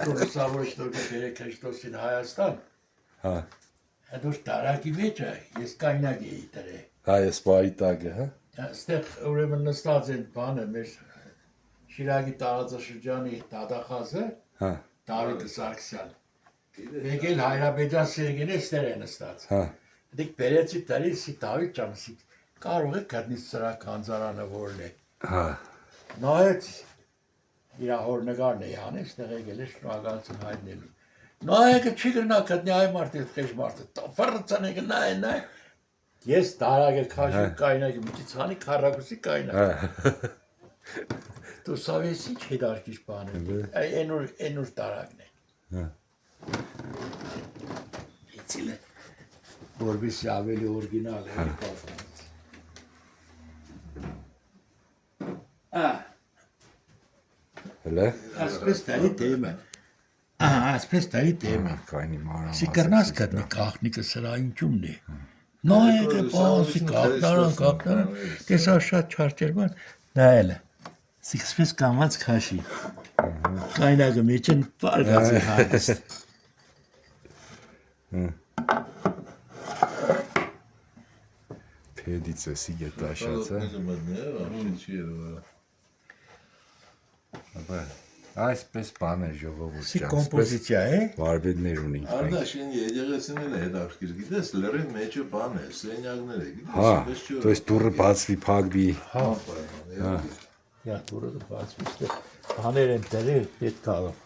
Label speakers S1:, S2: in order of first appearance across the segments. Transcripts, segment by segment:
S1: Լուսավոր շտոկը բերեք Քրիստոսին Հայաստան։
S2: Հա։
S1: Հետո տարակի մեջ է, ես կայնակ էի դրել։
S2: Հա, ես բարի տակը, հա։
S1: Այստեղ ուրեմն նստած են բանը մեր Շիրակի տարածաշրջանի դատախազը,
S2: Հա։
S1: Դավիթ Սարգսյան։ Մեկ էլ Հայրապետյան Սերգեն էստեղ է նստած։
S2: Հա։
S1: Դեք բերեցի տարի սի Դավիթ ջան, սի կարող է գտնի սրա քանզարանը որն է։
S2: Հա։
S1: Նայեց իր հորնգարն է ան, այստեղ եկել է շնորհակալություն հայտնելու։ Նայեկը չի գնա գտնի այ մարդը քեշ մարդը։ Ֆռցանը գնա։ Ես տարագը քաշու կայնակի մի ցանի քարակուսի կայնակ։ Դու սավեսի չի դարքիչ բանը։ Այնուր տարագն է։
S2: Հա։
S1: Իցիլը որբիսի ավելի օրիգինալ է։
S2: Հələ։
S1: Ասպես տարի թեմը։ Ասպես տարի թեմը։
S2: Կայնի մարամ։
S1: Սի կրնաս կդնի կախնիկը սրա ինչումն է։ Նայեկը բասի կախնարան, տեսա շատ չարչերման, նայել է։ Սիքսպես կամած քաշի։ Կայնակը մեջ են պարգացի հանգիստ։
S2: Փեդից է սի գետաշած, հա։ Այսպես բան է ժողովուրդ
S1: Սի կոմպոզիցիա է։
S2: Վարպետներ ունենք։
S3: Արդաշին եկեղեցիներն է հետաքրքիր, գիտես, լրի մեջը բան է, սենյակներ է,
S2: Հա, то есть դուրը բացվի, փակվի։
S1: Հա։ Յա դուրը բացվի, բաներ են դրել պետք ալով։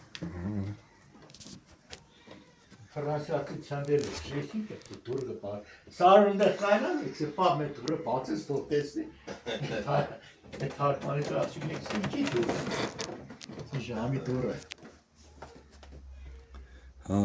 S1: Ֆրանսիացի չանդել է, շեշի կը դուրը բաց։ Սարունդը կայնան, էքսե պա մե դուրը բացես թող տեսնի։ Այդ հարկմանի դրացին էքսի ինչի դուրը։ Ժամի դուրը։
S2: Հա։